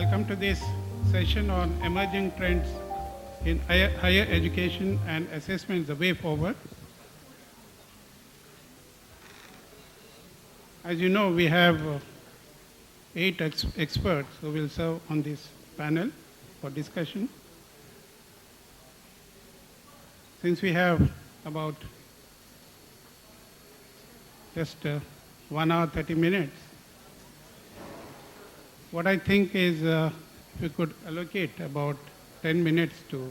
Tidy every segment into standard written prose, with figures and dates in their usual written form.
Welcome to this session on emerging trends in higher education and assessment, the way forward. As you know, we have 8 experts who will serve on this panel for discussion. Since we have about just 1 hour 30 minutes, what I think is if we could allocate about 10 minutes to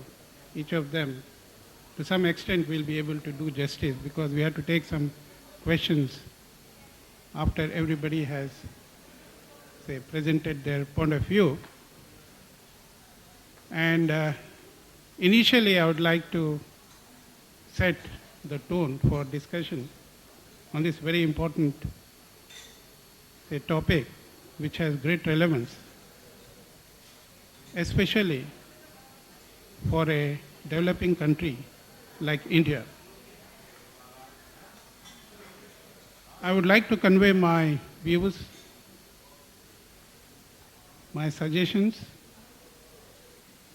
each of them, to some extent we'll be able to do justice, because we have to take some questions after everybody has, say, presented their point of view. And initially I would like to set the tone for discussion on this very important, say, topic, which has great relevance, especially for a developing country like India. I would like to convey my views, my suggestions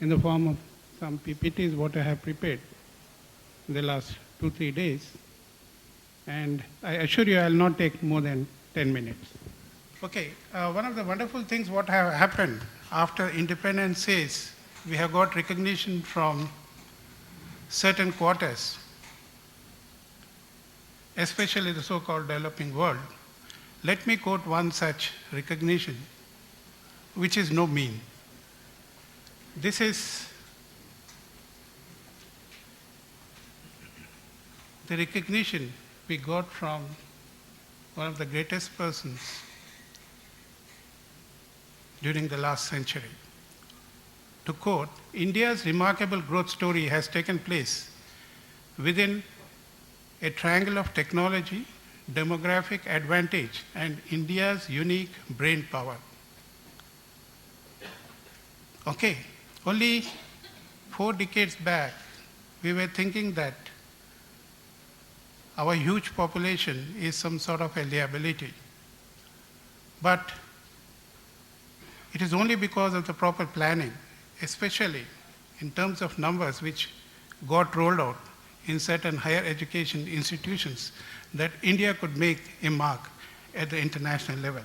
in the form of some PPTs what I have prepared in the last 2-3 days, and I assure you I will not take more than 10 minutes. Okay, one of the wonderful things what have happened after independence is we have got recognition from certain quarters, especially the so-called developing world. Let me quote one such recognition, which is no mean. This is the recognition we got from one of the greatest persons during the last century. To quote, India's remarkable growth story has taken place within a triangle of technology, demographic advantage, and India's unique brain power. Okay, only 4 decades back, we were thinking that our huge population is some sort of a liability. But it is only because of the proper planning, especially in terms of numbers which got rolled out in certain higher education institutions, that India could make a mark at the international level.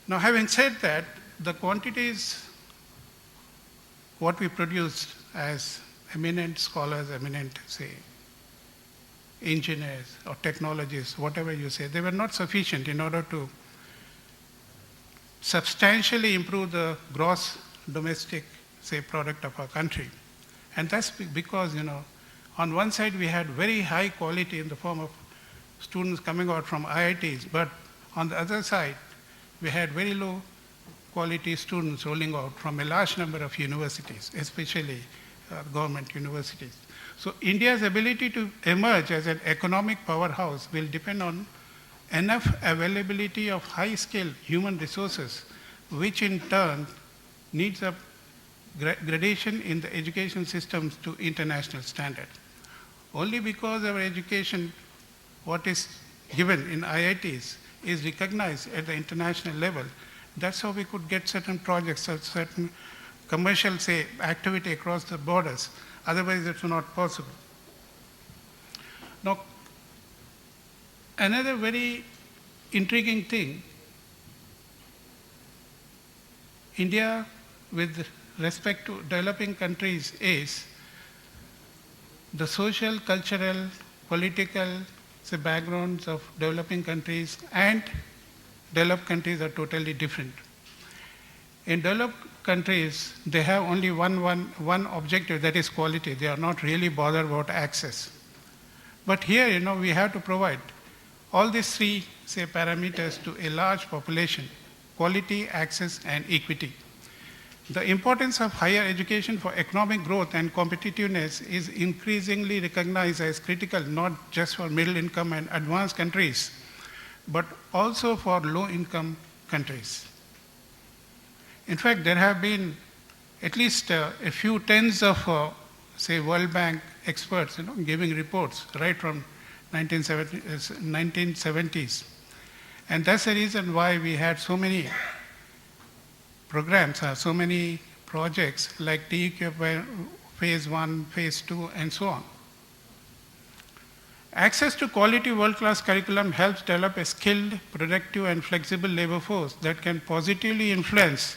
Now, having said that, the quantities what we produced as eminent scholars, eminent, say, engineers or technologists, whatever you say, they were not sufficient in order to substantially improve the gross domestic, say, product of our country. And that's because, on one side we had very high quality in the form of students coming out from IITs, but on the other side, we had very low quality students rolling out from a large number of universities, especially government universities. So India's ability to emerge as an economic powerhouse will depend on enough availability of high-skilled human resources, which in turn needs a gradation in the education systems to international standard. Only because our education, what is given in IITs, is recognized at the international level, that's how we could get certain projects or certain commercial, say, activity across the borders. Otherwise, it's not possible. Now, another very intriguing thing, India with respect to developing countries is the social, cultural, political, say, backgrounds of developing countries and developed countries are totally different. In developed countries, they have only one objective, that is quality. They are not really bothered about access. But here, we have to provide all these 3, say, parameters to a large population: quality, access, and equity. The importance of higher education for economic growth and competitiveness is increasingly recognized as critical, not just for middle income and advanced countries, but also for low income countries. In fact, there have been at least a few tens of, say, World Bank experts, giving reports right from 1970s. And that's the reason why we had so many programs, so many projects like TEQ phase 1, phase 2, and so on. Access to quality world-class curriculum helps develop a skilled, productive, and flexible labor force that can positively influence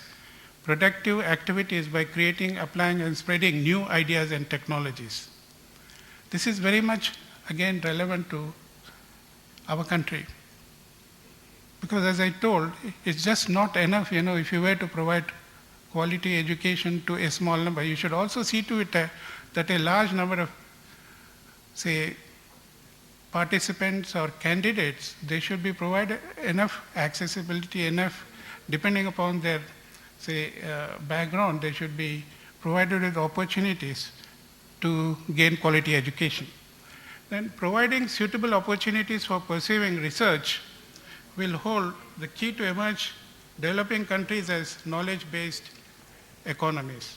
productive activities by creating, applying, and spreading new ideas and technologies. This is very much, again, relevant to our country. Because as I told, it's just not enough, if you were to provide quality education to a small number. You should also see to it that a large number of, say, participants or candidates, they should be provided enough accessibility, enough, depending upon their, say, background, they should be provided with opportunities to gain quality education. Then providing suitable opportunities for pursuing research will hold the key to emerge developing countries as knowledge-based economies.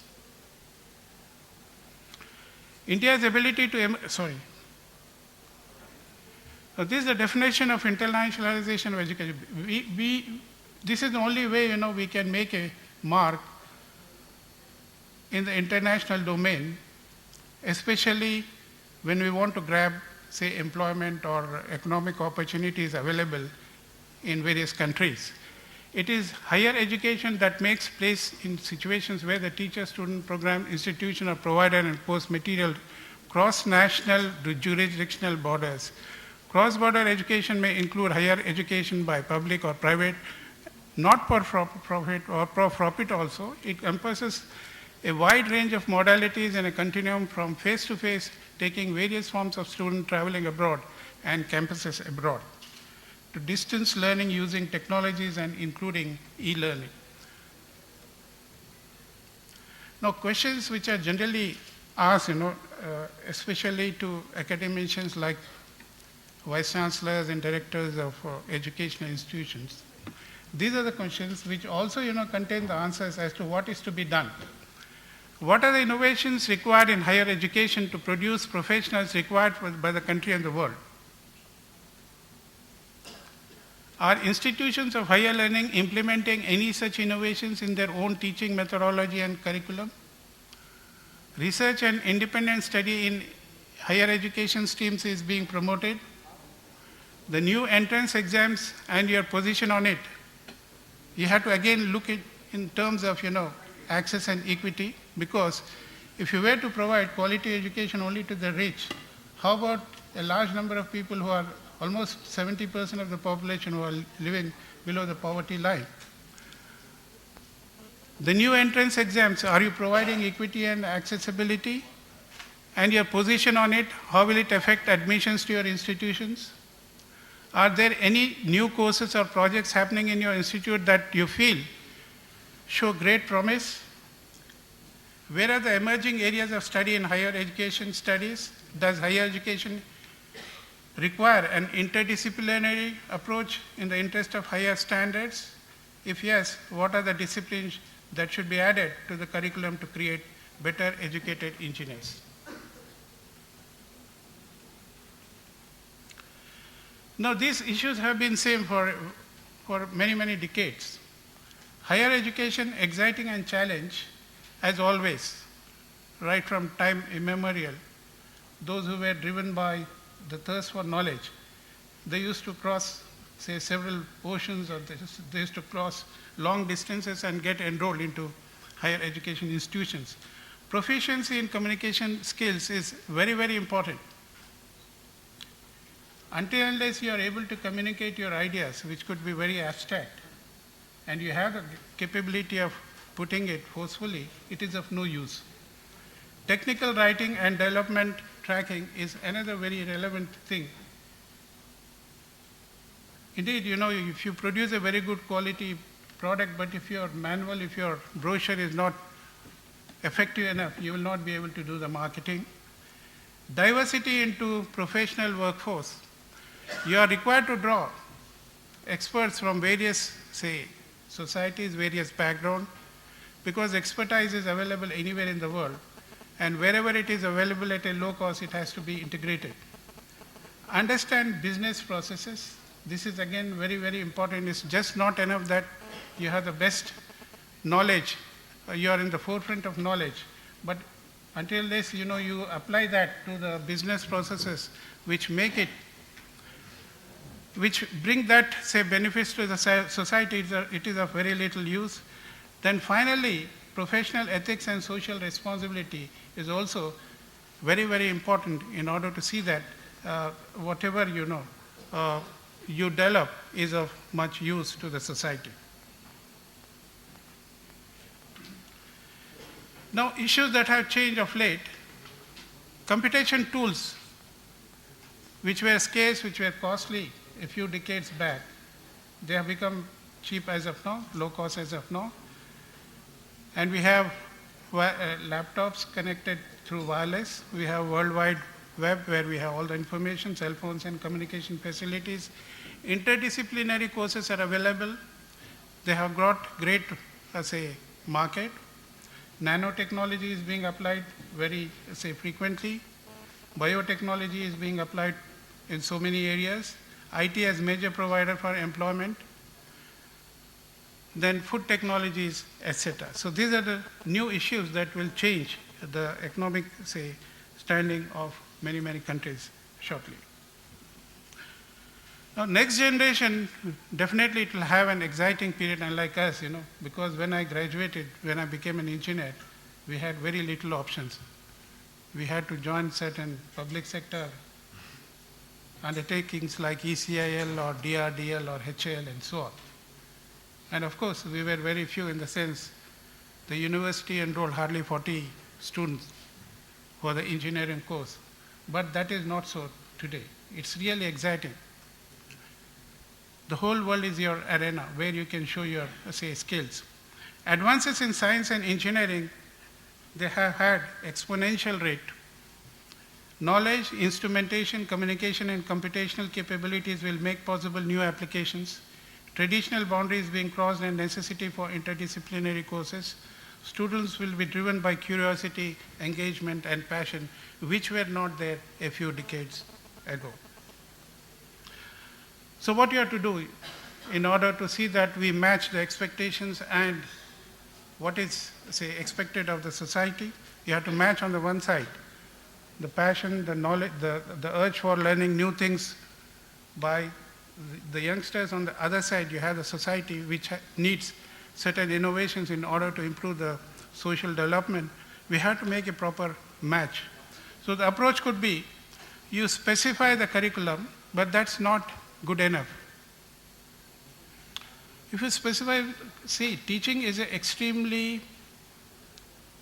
India's ability to, this is the definition of internationalization of education. This is the only way, we can make a mark in the international domain, especially when we want to grab, say, employment or economic opportunities available in various countries. It is higher education that makes place in situations where the teacher-student program, institution, or provider and post material cross-national jurisdictional borders. Cross-border education may include higher education by public or private, not for profit or for-profit also. It encompasses a wide range of modalities and a continuum from face-to-face, taking various forms of student traveling abroad and campuses abroad, to distance learning using technologies and including e-learning. Now, questions which are generally asked, especially to academicians like vice chancellors and directors of educational institutions. These are the questions which also, contain the answers as to what is to be done. What are the innovations required in higher education to produce professionals required by the country and the world? Are institutions of higher learning implementing any such innovations in their own teaching methodology and curriculum? Research and independent study in higher education streams is being promoted. The new entrance exams and your position on it, you have to again look at in terms of, access and equity, because if you were to provide quality education only to the rich, how about a large number of people who are almost 70% of the population who are living below the poverty line? The new entrance exams, are you providing equity and accessibility? And your position on it, how will it affect admissions to your institutions? Are there any new courses or projects happening in your institute that you feel show great promise? Where are the emerging areas of study in higher education studies? Does higher education require an interdisciplinary approach in the interest of higher standards? If yes, what are the disciplines that should be added to the curriculum to create better educated engineers? Now, these issues have been same for many, many decades. Higher education, exciting and challenge, as always, right from time immemorial. Those who were driven by the thirst for knowledge, they used to cross, say, several oceans, or they used to cross long distances and get enrolled into higher education institutions. Proficiency in communication skills is very, very important. Until unless you are able to communicate your ideas, which could be very abstract, and you have the capability of putting it forcefully, it is of no use. Technical writing and development tracking is another very relevant thing. Indeed, if you produce a very good quality product, but if your manual, if your brochure is not effective enough, you will not be able to do the marketing. Diversity into professional workforce. You are required to draw experts from various, say, societies, various backgrounds, because expertise is available anywhere in the world, and wherever it is available at a low cost, it has to be integrated. Understand business processes. This is again very, very important. It's just not enough that you have the best knowledge, you are in the forefront of knowledge, but until this, you apply that to the business processes which make it, which bring that, say, benefits to the society, it is of very little use. Then finally, professional ethics and social responsibility is also very, very important in order to see that whatever you develop is of much use to the society. Now, issues that have changed of late, computation tools, which were scarce, which were costly a few decades back, they have become cheap as of now, low cost as of now. And we have laptops connected through wireless. We have World Wide Web where we have all the information, cell phones and communication facilities. Interdisciplinary courses are available. They have got great, market. Nanotechnology is being applied very, frequently. Biotechnology is being applied in so many areas. IT as major provider for employment. Then food technologies, etc. So these are the new issues that will change the economic, standing of many, many countries shortly. Now, next generation, definitely it will have an exciting period, unlike us, because when I graduated, when I became an engineer, we had very little options. We had to join certain public sector undertakings like ECIL or DRDL or HAL and so on. And of course, we were very few in the sense the university enrolled hardly 40 students for the engineering course. But that is not so today. It's really exciting. The whole world is your arena where you can show your, skills. Advances in science and engineering, they have had exponential rate. Knowledge, instrumentation, communication, and computational capabilities will make possible new applications. Traditional boundaries being crossed and necessity for interdisciplinary courses. Students will be driven by curiosity, engagement, and passion, which were not there a few decades ago. So what you have to do in order to see that we match the expectations and what is, expected of the society, you have to match on the one side the passion, the knowledge, the urge for learning new things by the youngsters. On the other side, you have the society which needs certain innovations in order to improve the social development. We have to make a proper match. So the approach could be, you specify the curriculum, but that's not good enough. If you specify, teaching is an extremely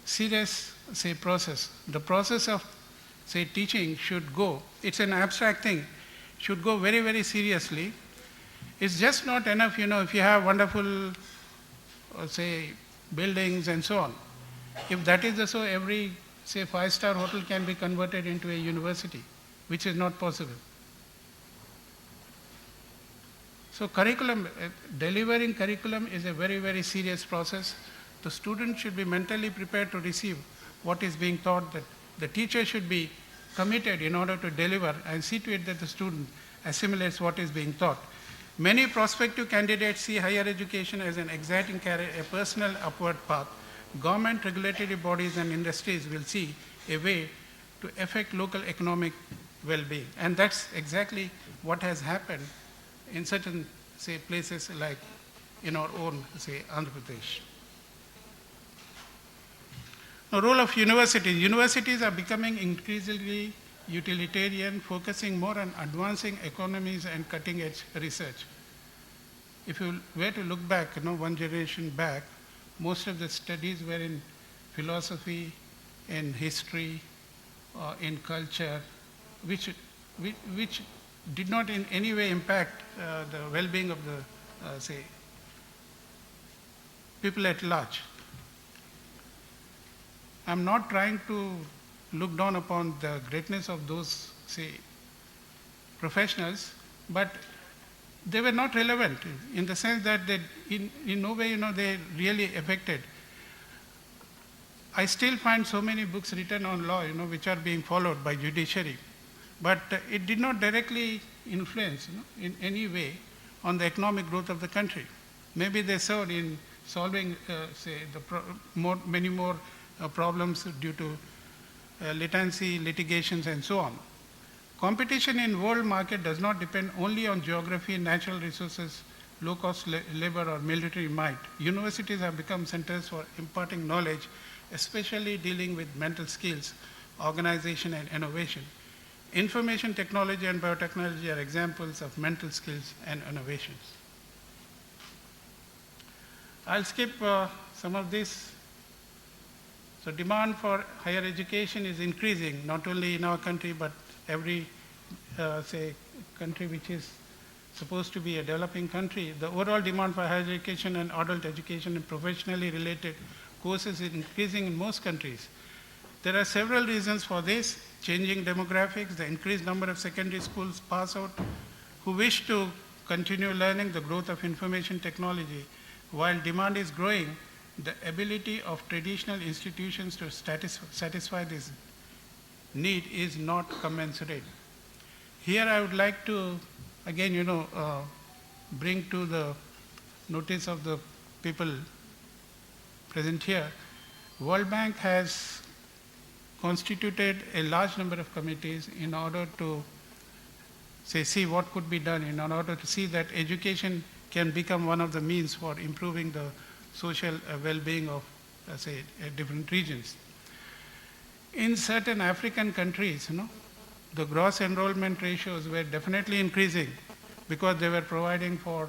serious, process. The process of, teaching should go, it's an abstract thing, should go very, very seriously. It's just not enough, if you have wonderful, buildings and so on. If that is so, every, 5-star hotel can be converted into a university, which is not possible. So curriculum, delivering curriculum is a very, very serious process. The student should be mentally prepared to receive what is being taught, that the teacher should be committed in order to deliver and see to it that the student assimilates what is being taught. Many prospective candidates see higher education as an exciting career, a personal upward path. Government, regulatory bodies and industries will see a way to affect local economic well-being. And that's exactly what has happened in certain, places like in our own, Andhra Pradesh. Now, role of universities. Universities are becoming increasingly utilitarian, focusing more on advancing economies and cutting-edge research. If you were to look back, one generation back, most of the studies were in philosophy, in history, in culture, which did not in any way impact the well-being of the, people at large. I'm not trying to look down upon the greatness of those, professionals, but they were not relevant in the sense that they, in no way, they really affected. I still find so many books written on law, which are being followed by judiciary, but it did not directly influence, in any way on the economic growth of the country. Maybe they served in solving, many more problems due to latency, litigations, and so on. Competition in world market does not depend only on geography, natural resources, low-cost labor, or military might. Universities have become centers for imparting knowledge, especially dealing with mental skills, organization, and innovation. Information technology and biotechnology are examples of mental skills and innovations. I'll skip some of this. So demand for higher education is increasing, not only in our country, but every, country which is supposed to be a developing country. The overall demand for higher education and adult education and professionally related courses is increasing in most countries. There are several reasons for this: changing demographics, the increased number of secondary schools pass out who wish to continue learning, the growth of information technology. While demand is growing, the ability of traditional institutions to satisfy this need is not commensurate. Here I would like to, again, bring to the notice of the people present here. World Bank has constituted a large number of committees in order to see what could be done, in order to see that education can become one of the means for improving the social well-being of, different regions. In certain African countries, the gross enrollment ratios were definitely increasing because they were providing for,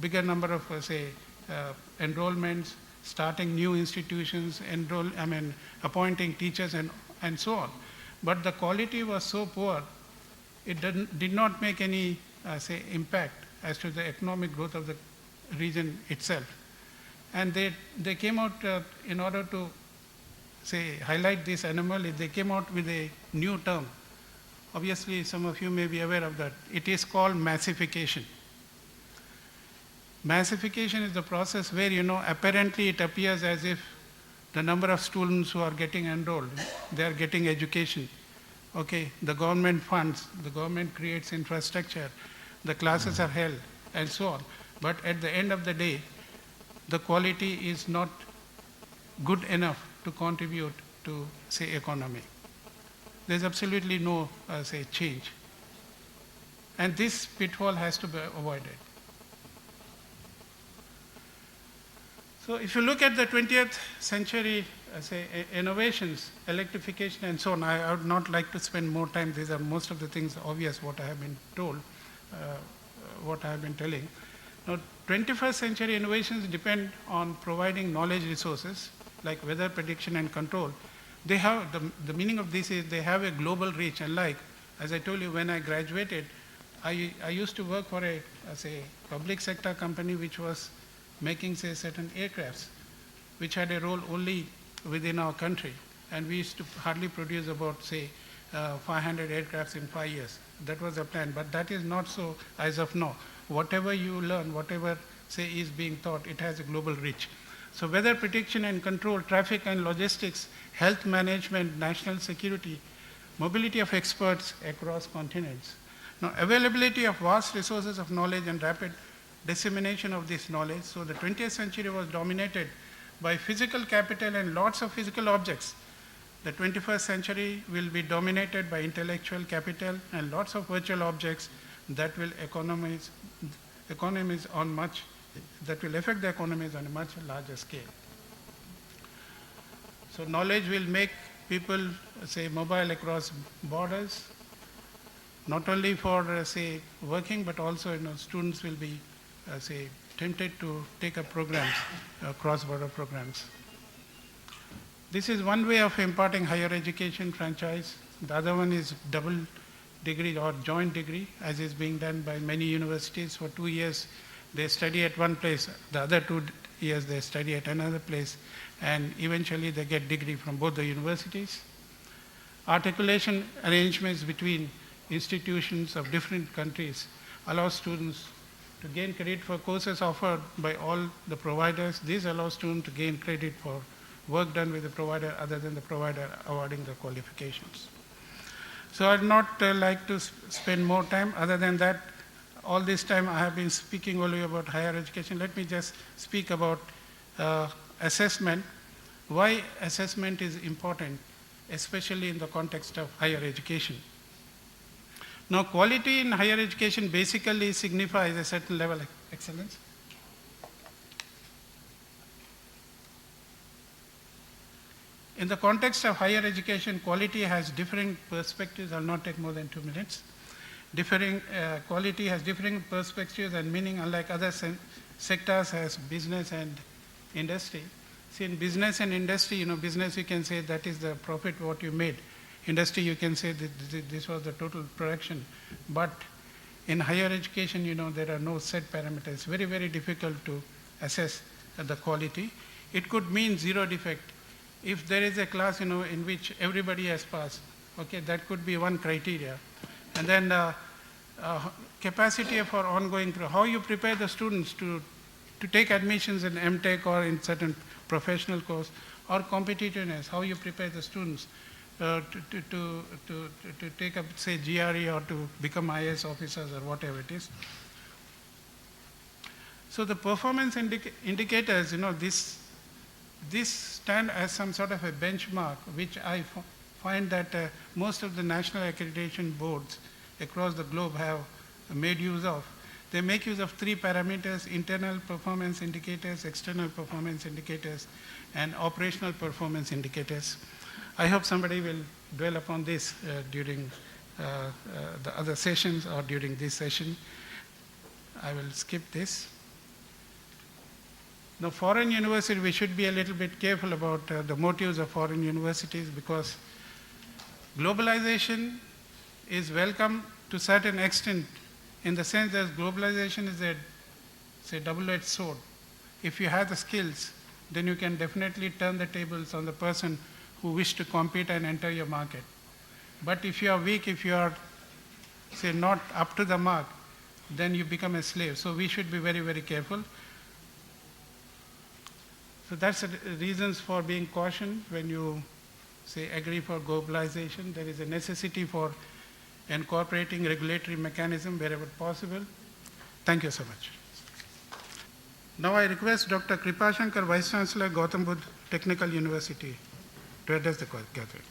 bigger number of, enrollments, starting new institutions, appointing teachers, and so on. But the quality was so poor, it did not make any, impact as to the economic growth of the region itself. And they came out, in order to, highlight this anomaly, they came out with a new term. Obviously, some of you may be aware of that. It is called massification. Massification is the process where, apparently it appears as if the number of students who are getting enrolled, they are getting education. Okay, the government funds, the government creates infrastructure, the classes are held, and so on. But at the end of the day, the quality is not good enough to contribute to, economy. There's absolutely no, change. And this pitfall has to be avoided. So if you look at the 20th century, innovations, electrification, and so on, I would not like to spend more time. These are most of the things obvious what I have been told, what I have been telling. Now, 21st century innovations depend on providing knowledge resources like weather prediction and control. They have, the meaning of this is they have a global reach. And like, as I told you, when I graduated, I used to work for a public sector company which was making, certain aircrafts, which had a role only within our country. And we used to hardly produce about, 500 aircrafts in 5 years. That was the plan, but that is not so as of now. Whatever you learn, whatever, is being taught, it has a global reach. So weather prediction and control, traffic and logistics, health management, national security, mobility of experts across continents. Now, availability of vast resources of knowledge and rapid dissemination of this knowledge. So the 20th century was dominated by physical capital and lots of physical objects. The 21st century will be dominated by intellectual capital and lots of virtual objects that will that will affect the economies on a much larger scale. So knowledge will make people, mobile across borders, not only for, working, but also, students will be, tempted to take up programs, cross-border programs. This is one way of imparting higher education franchise. The other one is double degree or joint degree, as is being done by many universities. For 2 years, they study at one place. The other 2 years, they study at another place. And eventually, they get degree from both the universities. Articulation arrangements between institutions of different countries allow students to gain credit for courses offered by all the providers. This allows students to gain credit for work done with the provider other than the provider awarding the qualifications. So I'd not like to spend more time. Other than that, all this time I have been speaking only about higher education. Let me just speak about assessment. Why assessment is important, especially in the context of higher education. Now, quality in higher education basically signifies a certain level of excellence. In the context of higher education, quality has differing perspectives. I'll not take more than 2 minutes. Quality has differing perspectives and meaning, unlike other sectors as business and industry. See, in business and industry, business you can say that is the profit what you made. Industry you can say that this was the total production. But in higher education, there are no set parameters. It's very, very difficult to assess the quality. It could mean zero defect. If there is a class, in which everybody has passed, okay, that could be one criteria. And then capacity for ongoing, how you prepare the students to take admissions in MTech or in certain professional course, or competitiveness, how you prepare the students to take up, say, GRE or to become IAS officers or whatever it is. So the performance indicators, this stand as some sort of a benchmark, which I find that most of the national accreditation boards across the globe have made use of. They make use of 3 parameters: internal performance indicators, external performance indicators, and operational performance indicators. I hope somebody will dwell upon this during the other sessions or during this session. I will skip this. Now, foreign university, we should be a little bit careful about the motives of foreign universities, because globalization is welcome to a certain extent, in the sense that globalization is a double-edged sword. If you have the skills, then you can definitely turn the tables on the person who wish to compete and enter your market. But if you are weak, if you are, say, not up to the mark, then you become a slave. So we should be very, very careful. So that's the reasons for being cautioned when you, say, agree for globalization. There is a necessity for incorporating regulatory mechanism wherever possible. Thank you so much. Now I request Dr. Kripashankar, Vice Chancellor, Gautam Buddha Technical University, to address the gathering.